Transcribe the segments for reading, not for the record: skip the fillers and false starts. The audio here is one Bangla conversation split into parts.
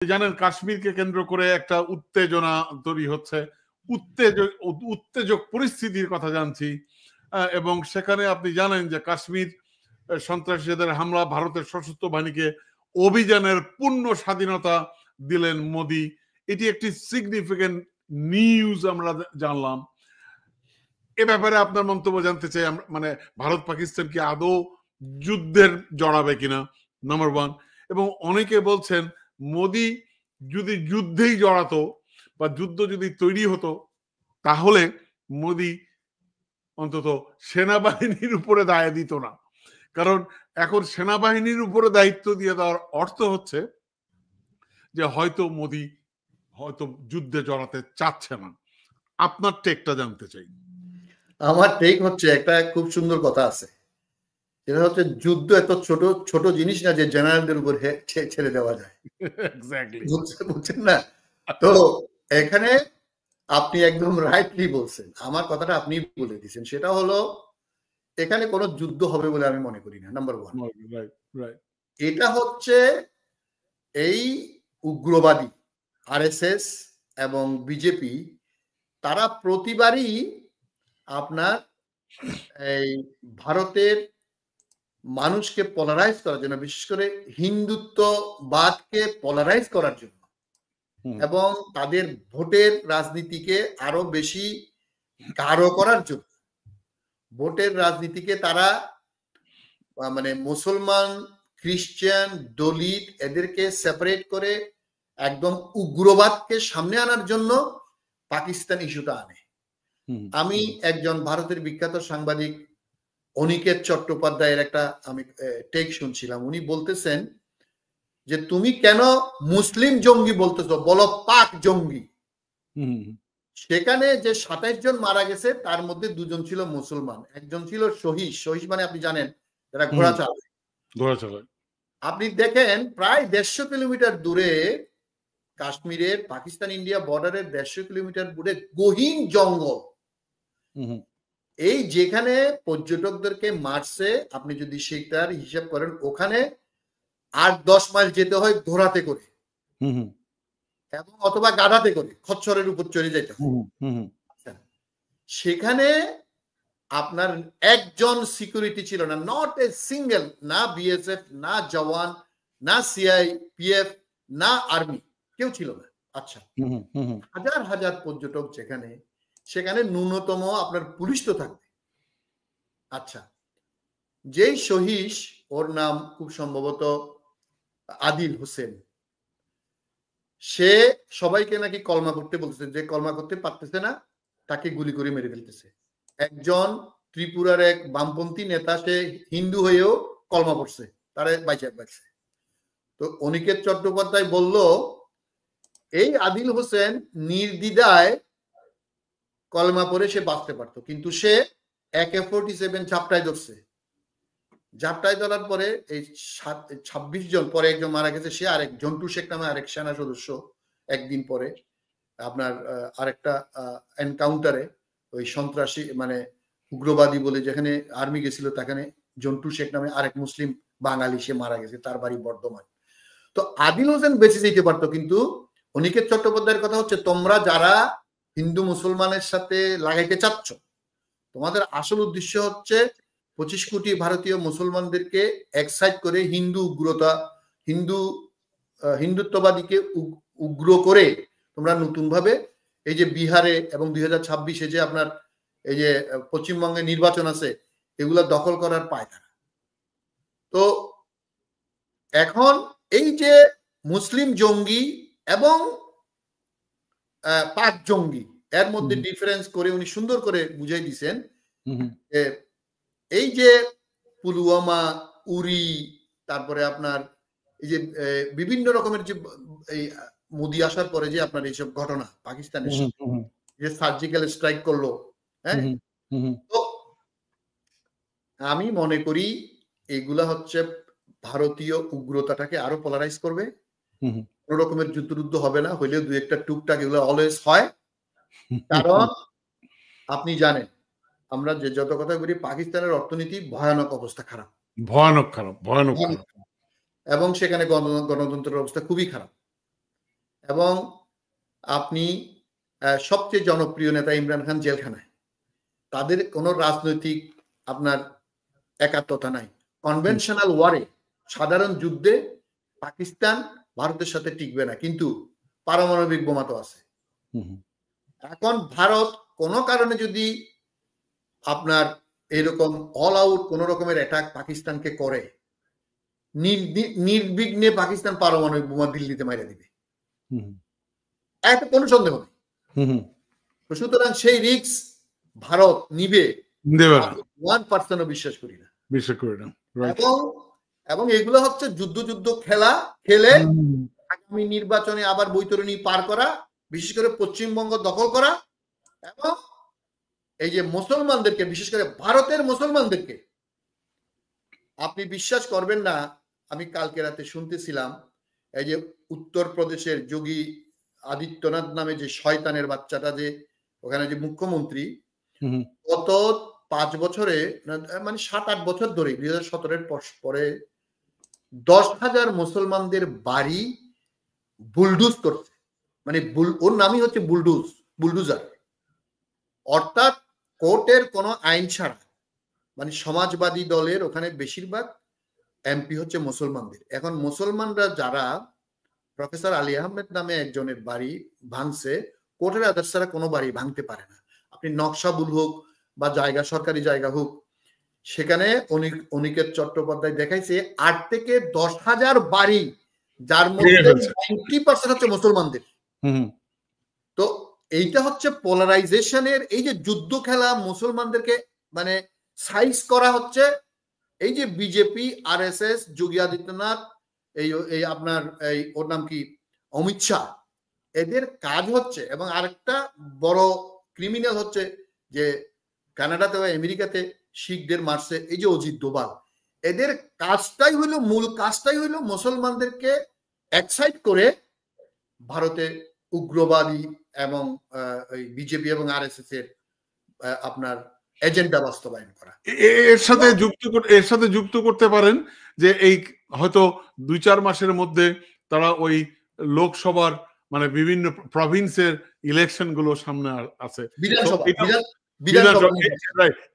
জানেন কাশ্মীরকে কেন্দ্র করে একটা উত্তেজনা তৈরি হচ্ছে, উত্তেজক পরিস্থিতির কথা জানছি। এবং সেখানে আপনি জানেন যে কাশ্মীর সন্ত্রাসীদের হামলা, ভারতের সশস্ত্র বাহিনীকে অভিযানের পূর্ণ স্বাধীনতা দিলেন মোদি। এটি একটি সিগনিফিকেন্ট নিউজ আমরা জানলাম। এ ব্যাপারে আপনার মন্তব্য জানতে চাই। মানে ভারত পাকিস্তান কি আদৌ যুদ্ধের জড়াবে কিনা, নাম্বার ওয়ান। এবং অনেকে বলছেন মোদি যদি যুদ্ধেই জড়াতো বা যুদ্ধ যদি তৈরি হতো তাহলে মোদি অন্তত সেনাবাহিনীর উপরে দায় দিত না। কারণ এখন সেনাবাহিনীর উপরে দায়িত্ব দিয়ে দেওয়ার অর্থ হচ্ছে যে হয়তো মোদি হয়তো যুদ্ধে জড়াতে চাচ্ছে না। আপনার টেকটা জানতে চাই। আমার টেক হচ্ছে একটা খুব সুন্দর কথা আছে, যেটা হচ্ছে যুদ্ধ এত ছোট ছোট জিনিস না যে জেনারেলদের উপর ছেড়ে দেওয়া যায়। এক্স্যাক্টলি, বুঝছেন না? তো এখানে আপনি একদম রাইটলি বলছেন, আমার কথাটা আপনি বলে দিয়েছেন। সেটা হলো এখানে কোনো যুদ্ধ হবে বলে আমি মনে করি না, নাম্বার ওয়ান। এটা হচ্ছে এই উগ্রবাদী আরএসএস এবং বিজেপি, তারা প্রতিবারই আপনার এই ভারতের মানুষকে পোলারাইজ করার জন্য, বিশেষ করে হিন্দুত্ববাদকে পোলারাইজ করার জন্য এবং তাদের ভোটের রাজনীতিকে আরো বেশি গাঢ় করার জন্য, ভোটের রাজনীতিকে তারা মানে মুসলমান, খ্রিস্টান, দলিত এদেরকে সেপারেট করে একদম উগ্রবাদকে সামনে আনার জন্য পাকিস্তান ইস্যুটা আনে। আমি একজন ভারতের বিখ্যাত সাংবাদিক অনিকেত চট্টোপাধ্যায়ের একটা আমি টেক শুনছিলাম। উনি বলতেছেন যে তুমি কেন মুসলিম জঙ্গি বলতেছো, বলো পাক জঙ্গি। সেখানে যে 27 জন মারা গেছে তার মধ্যে 2 জন ছিল মুসলমান, একজন ছিল শহীদ। শহীদ মানে আপনি জানেন যারা ঘোড়া চালায়। আপনি দেখেন প্রায় 150 কিলোমিটার দূরে কাশ্মীরের পাকিস্তান ইন্ডিয়া বর্ডারের 150 কিলোমিটার দূরে গহীন জঙ্গল, এই যেখানে পর্যটকদেরকে মারছে, আপনি যদি সেটার হিসাব করেন ওখানে 8-10 মাইল যেতে হয় ঘোড়াতে করে এবং অথবা গাধাতে করে খচ্চরের উপর চড়ে যেতে হয়। সেখানে আপনার একজন সিকিউরিটি ছিল না, নট এ সিঙ্গেল, না বিএসএফ, না জওয়ান, না সিআইপিএফ, না আর্মি, কেউ ছিল না। আচ্ছা, হাজার হাজার পর্যটক যেখানে, সেখানে ন্যূনতম আপনার পুলিশ তো থাকবে। আচ্ছা, যেই শহীদ, ওর নাম খুব সম্ভবত আদিল হোসেন, সে সবাইকে নাকি কলমা করতে বলতেছে, যে কলমা করতে পারতেছে না তাকে গুলি করে মেরে ফেলতেছে। একজন ত্রিপুরার এক বামপন্থী নেতা, সে হিন্দু হয়েও কলমা পড়ছে, তারে বাইছে। তো অনিকেত চট্টোপাধ্যায় বলল এই আদিল হোসেন নির্দ্বিধায় কলমা পড়ে সে বাঁচতে পারত, কিন্তু সে AK-47 ঝাপটায় ধরছে। ঝাপটায় ধরার পরে এই 26 জন, পরে একজন মারা গেছে, সে আরেক জন্টু শেখ নামে আরেক সেনা সদস্য একদিন পরে আপনার আরেকটা এনকাউন্টারে ওই সন্ত্রাসী মানে উগ্রবাদী বলে যেখানে আর্মি গেছিল, সেখানে জন্টু শেখ নামে আরেক মুসলিম বাঙালি সে মারা গেছে, তার বাড়ি বর্ধমান। তো আদিল হোসেন বেঁচে যেতে পারতো, কিন্তু অনিকেত চট্টোপাধ্যায়ের কথা হচ্ছে তোমরা যারা হিন্দু মুসলমানের সাথে লাগাইতে চাচ্ছ, তোমাদের আসল উদ্দেশ্য হচ্ছে 25 কোটি ভারতীয় মুসলমানদেরকে এক্সাইট করে হিন্দু উগ্রতা, হিন্দুত্ববাদীকে উগ্র করে তোমরা নতুন ভাবে এই যে বিহারে এবং 2026-এ যে আপনার এই যে পশ্চিমবঙ্গে নির্বাচন আছে, এগুলা দখল করার পায়তারা। তো এখন এই যে মুসলিম জঙ্গি এবং পাক জঙ্গি, এর মধ্যে ডিফারেন্স করে উনি সুন্দর করে বুঝাই দিয়েছেন। এই যে পুলওয়ামা, উরি, তারপরে আপনার এই যে বিভিন্ন রকমের যে এই মোদি আসার পরে যে আপনার এইসব ঘটনা পাকিস্তানের যে সার্জিক্যাল স্ট্রাইক করলো, হ্যাঁ, তো আমি মনে করি এগুলা হচ্ছে ভারতীয় উগ্রতাটাকে আরো পোলারাইজ করবে। কোন রকমের যুদ্ধ হবে না, হইলেও 2-একটা টুকটাক এগুলো অলওয়েজ হয়। কারণ আপনি জানেন আমরা যে যত কথা বলি, পাকিস্তানের অর্থনীতি ভয়ানক অবস্থা, খারাপ, ভয়ানক খারাপ, এবং সেখানে গণতন্ত্রের অবস্থা খুবই খারাপ। এবং আপনি সবচেয়ে জনপ্রিয় নেতা ইমরান খান জেলখানায়, তাদের কোনো রাজনৈতিক আপনার একাত্মতা নাই। কনভেনশনাল ওয়ারে, সাধারণ যুদ্ধে পাকিস্তান ভারতের সাথে টিকবে না, কিন্তু পারমাণবিক বোমা তো আছে। এখন ভারত কোনো কারণে যদি আপনার এরকম অল আউট কোন রকমের অ্যাটাক পাকিস্তানকে করে, নির্বিঘ্নে পাকিস্তান পারমাণবিক বোমা দিল্লিতে মাইরা দিবে, এত কোনো সন্দেহ নেই। সুতরাং সেই রিস্ক ভারত নিবে 1% বিশ্বাস করি না। এবং এগুলো হচ্ছে যুদ্ধ খেলে আগামী নির্বাচনে আবার বৈতরণী পার করা, বিশেষ করে পশ্চিমবঙ্গ দখল করা, এবং এই যে মুসলমানদেরকে, বিশেষ করে ভারতের মুসলমানদেরকে, আপনি বিশ্বাস করবেন না, আমি কালকে রাতে শুনতেছিলাম এই যে উত্তরপ্রদেশের যোগী আদিত্যনাথ নামে যে শয়তানের বাচ্চাটা, যে ওখানে যে মুখ্যমন্ত্রী, গত 5 বছরে মানে 7-8 বছর ধরে 2017-এর পরে 10,000 মুসলমানদের বাড়ি বুলডুজ করছে। মানে ওর নামই হচ্ছে বুলডুজার। অর্থাৎ কোর্টের কোনো আইন ছাড়া, মানে সমাজবাদী দলের ওখানে বেশিরভাগ এমপি হচ্ছে মুসলমানদের। এখন মুসলমানরা যারা, প্রফেসর আলী আহমেদ নামে একজনের বাড়ি ভাঙছে, কোর্টের আদেশ ছাড়া কোনো বাড়ি ভাঙতে পারে না। আপনি নকশাবুল হোক বা জায়গা, সরকারি জায়গা হোক, সেখানে অনিকেত চট্টোপাধ্যায় দেখাইছে 8 থেকে 10,000 বাড়ি, যার মধ্যে 90% হচ্ছে মুসলমানদের। তো এইটা হচ্ছে পোলারাইজেশনের, এই যে যুদ্ধ খেলা, মুসলমানদেরকে মানে সাইজ করা হচ্ছে। এই যে বিজেপি, আরএসএস, যোগী আদিত্যনাথ, এই আপনার এই ওর নাম কি, অমিত শাহ, এদের কাজ হচ্ছে। এবং আরেকটা বড় ক্রিমিনাল হচ্ছে যে কানাডাতে বা আমেরিকাতে শিখদের মারছে, এই যে অজিত দোভাল। এদের কাজটাই হইলো, মূল কাজটাই হইলো মুসলমানদেরকে এক্সাইট করে ভারতে উগ্রবাদী এবং বিজেপি এবং আরএসএস এর আপনার এজেন্ডা বাস্তবায়ন করা। এর সাথে যুক্ত করতে পারেন যে এই হয়তো 2-4 মাসের মধ্যে তারা ওই লোকসভার মানে বিভিন্ন প্রভিন্সের ইলেকশন গুলো সামনে আছে,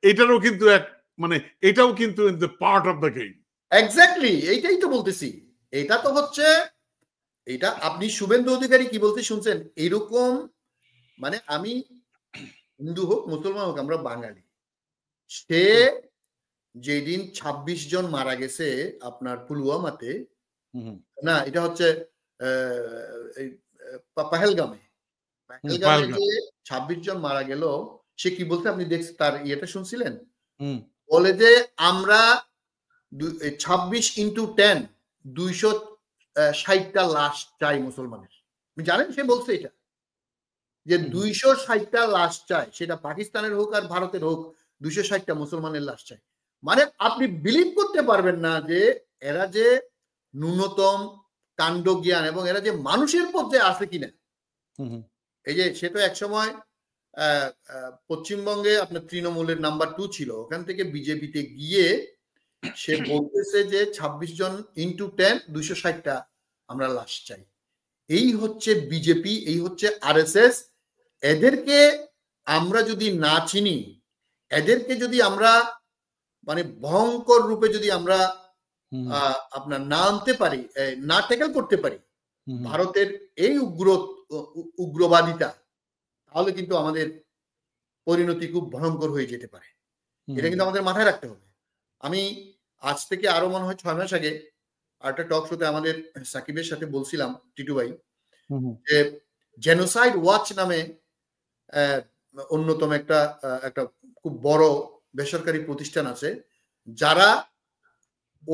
এটারও কিন্তু এক মানে এটাও কিন্তু part of the game. Exactly, এইটাই তো বলতেছি। এটা তো হচ্ছে, এটা আপনি শুভেন্দু অধিকারী কি বলতে শুনছেন, এরকম মানে আমি হিন্দু হোক মুসলমান হোক, আমরা বাঙালি, সে যেদিন 26 জন মারা গেছে আপনার পুলওয়ামাতে, না এটা হচ্ছে পাহেলগামে 26 জন মারা গেল, সে কি বলতে আপনি দেখছেন তার ইয়েটা শুনছিলেন? বলে যে আমরা 26x10 260টা লাশ চাই মুসলমানের। জানেন সে বলছে এটা, যে 260টা লাশ চাই, সেটা পাকিস্তানের হোক আর ভারতের হোক, 260টা মুসলমানের লাশ চাই। মানে আপনি বিলিভ করতে পারবেন না যে এরা যে ন্যূনতম কাণ্ড জ্ঞান এবং এরা যে মানুষের পর্যায়ে আছে কিনা। এই যে সে তো একসময় পশ্চিমবঙ্গে আপনার তৃণমূলের নাম্বার 2 ছিল, ওখান থেকে বিজেপিতে গিয়ে সে বলতেছে যে 26 জন ইন্টু 10 260টা আমরা লাশ চাই। এই হচ্ছে বিজেপি, এই হচ্ছে আরএসএস। এদেরকে আমরা যদি না চিনি, এদেরকে যদি আমরা মানে ভয়ঙ্কর রূপে যদি আমরা আপনার না আনতে পারি, না ট্যাকেল করতে পারি ভারতের এই উগ্রবাদিতা, তাহলে কিন্তু আমাদের পরিণতি খুব ভয়ঙ্কর হয়ে যেতে পারে। এটা কিন্তু আমাদের মাথায় রাখতে হবে। আমি আজ থেকে আরো মনে হয় 6 মাস আগে একটা টক শোতে আমাদের সাকিবের সাথে বলছিলাম, টিটু ভাই, যে জেনোসাইড ওয়াচ নামে অন্যতম একটা খুব বড় বেসরকারি প্রতিষ্ঠান আছে, যারা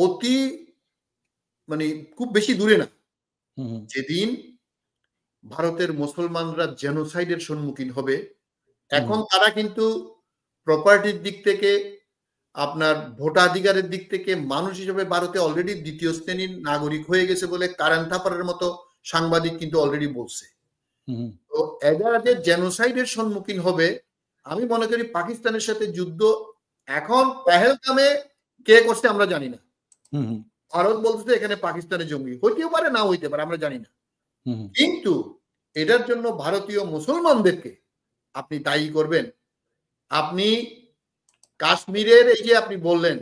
অতি মানে খুব বেশি দূরে না, যেদিন ভারতের মুসলমানরা জেনোসাইডের সম্মুখীন হবে, এখন তারা কিন্তু প্রপার্টির দিক থেকে, আপনার ভোটাধিকারের দিক থেকে মানুষ হিসেবে ভারতে অলরেডি 2য় শ্রেণীর নাগরিক হয়ে গেছে বলে কারেন থাপারের মতো সাংবাদিক কিন্তু অলরেডি বলছে। তো এরা যে জেনোসাইডের সম্মুখীন হবে, আমি মনে করি পাকিস্তানের সাথে যুদ্ধ এখন পেহেলগামে কে করছে আমরা জানি না। ভারত বলতেছে এখানে পাকিস্তানের জঙ্গি, হইতেও পারে না হইতে পারে, আমরা জানি না। কিন্তু এটার জন্য ভারতীয় মুসলমানদেরকে আপনি দায়ী করবেন? আপনি কাশ্মীরের এই যে আপনি বললেন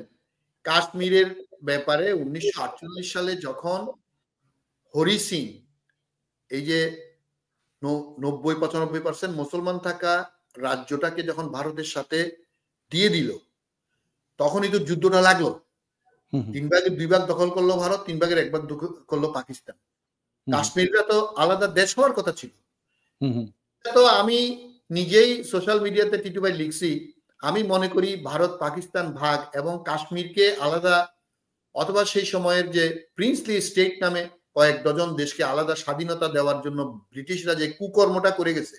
কাশ্মীরের ব্যাপারে 1948 সালে যখন হরি সিং এই যে 90-95% মুসলমান থাকা রাজ্যটাকে যখন ভারতের সাথে দিয়ে দিল, তখনই তো যুদ্ধটা লাগলো। 3 ভাগের 2 ভাগ দখল করলো ভারত, 3 ভাগের 1 ভাগ দখল করলো পাকিস্তান। কাশ্মীরটা তো আলাদা দেশ হওয়ার কথা ছিল। তো আমি নিজেই সোশ্যাল মিডিয়াতে টিটু ভাই লিখছি, আমি মনে করি ভারত পাকিস্তান ভাগ এবং কাশ্মীরকে আলাদা, অথবা সেই সময়ের যে প্রিন্সলি স্টেট নামে কয়েক ডজন দেশকে আলাদা স্বাধীনতা দেওয়ার জন্য ব্রিটিশরা যে কুকর্মটা করে গেছে,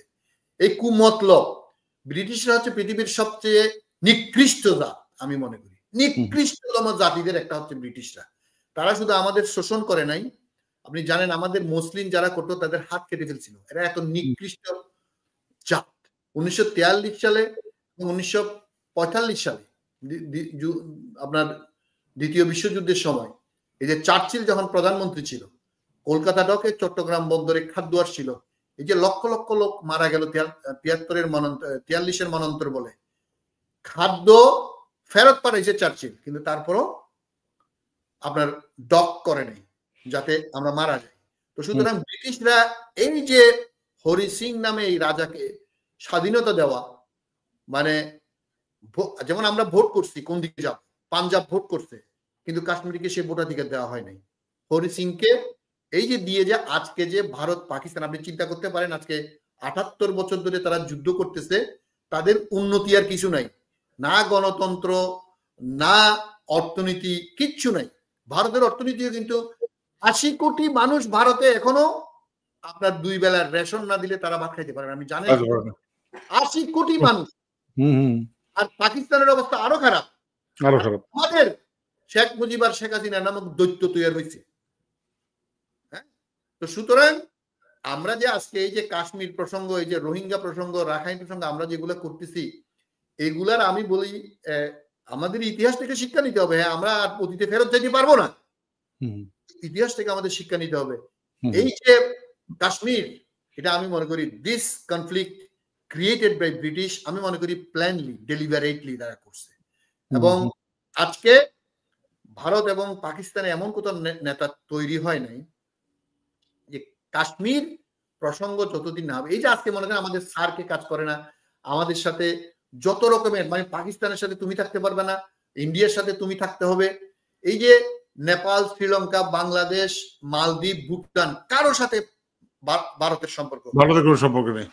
এই কুমতলব, ব্রিটিশরা হচ্ছে পৃথিবীর সবচেয়ে নিকৃষ্ট জাত। আমি মনে করি নিকৃষ্টতম জাতিদের একটা হচ্ছে ব্রিটিশরা। তারা শুধু আমাদের শোষণ করে নাই, আপনি জানেন আমাদের মুসলিম যারা করতো তাদের হাত কেটে ফেলছিল। এরা এত নিকৃষ্ট জাত। 1943 সালে 1945 সালে আপনার দ্বিতীয় বিশ্বযুদ্ধের সময় এই যে চার্চিল যখন প্রধানমন্ত্রী ছিল, কলকাতা ডকে চট্টগ্রাম বন্দরে খাদ্য আসছিল, এই যে লক্ষ লক্ষ লোক মারা গেল 43-এর মনন্তর বলে, খাদ্য ফেরত পাঠাইছে চার্চিল, কিন্তু তারপরও আপনার ডক করে নাই যাতে আমরা মারা যাই। তো সুতরাং ব্রিটিশরা এই যে হরি সিং নামে এই রাজাকে স্বাধীনতা দেওয়া, মানে যেমন আমরা ভোট করছি কোন দিকে যাব, পাঞ্জাব ভোট করছে, কিন্তু কাশ্মীরকে সে ভোটাধিকার দেওয়া হয় নাই। হরি সিংকে এই যে দিয়ে যে আজকে যে ভারত পাকিস্তান, আপনি চিন্তা করতে পারেন আজকে 78 বছর ধরে তারা যুদ্ধ করতেছে, তাদের উন্নতি আর কিছু নাই, না গণতন্ত্র না অর্থনীতি, কিচ্ছু নাই। ভারতের অর্থনীতিও কিন্তু 80 কোটি মানুষ ভারতে এখনো আপনার 2 বেলার রেশন না দিলে তারা ভাত খাইতে পারে না। আমি জানি 80 কোটি মানুষ। আর পাকিস্তানের অবস্থা আরো খারাপ। আমাদের শেখ মুজিব আর শেখ হাসিনা নামক দৈত্য তৈরি হয়েছে। হ্যাঁ, তো সুতরাং আমরা যে আজকে এই যে কাশ্মীর প্রসঙ্গ, এই যে রোহিঙ্গা প্রসঙ্গ, রাখাইন প্রসঙ্গ আমরা যেগুলো করতেছি, এগুলার আমি বলি আমাদের ইতিহাস থেকে শিক্ষা নিতে হবে। হ্যাঁ, আমরা আর অতীতে ফেরত যেতে পারবো না, ইতিহাস থেকে আমাদের শিক্ষা নিতে হবে। এই যে কাশ্মীর, এটা আমি মনে করি this conflict created by British, আমি মনে করি প্ল্যানলি ডেলিভারেটলি তারা করছে। এবং আজকে ভারত এবং পাকিস্তানে এমন কোথাও নেতা তৈরি হয় নাই যে কাশ্মীর প্রসঙ্গ যতদিন না হবে, এই যে আজকে মনে করেন আমাদের সার্কে কাজ করে না, আমাদের সাথে যত রকমের, মানে পাকিস্তানের সাথে তুমি থাকতে পারবে না, ইন্ডিয়ার সাথে তুমি থাকতে হবে, এই যে নেপাল, শ্রীলঙ্কা, বাংলাদেশ, মালদ্বীপ, ভুটান, কারোর সাথে ভারতের সম্পর্ক, ভারতের কোনো সম্পর্ক নেই,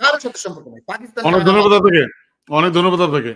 কারোর সাথে সম্পর্ক নেই। পাকিস্তান। অনেক ধন্যবাদ আপনাকে, অনেক ধন্যবাদ আপনাকে।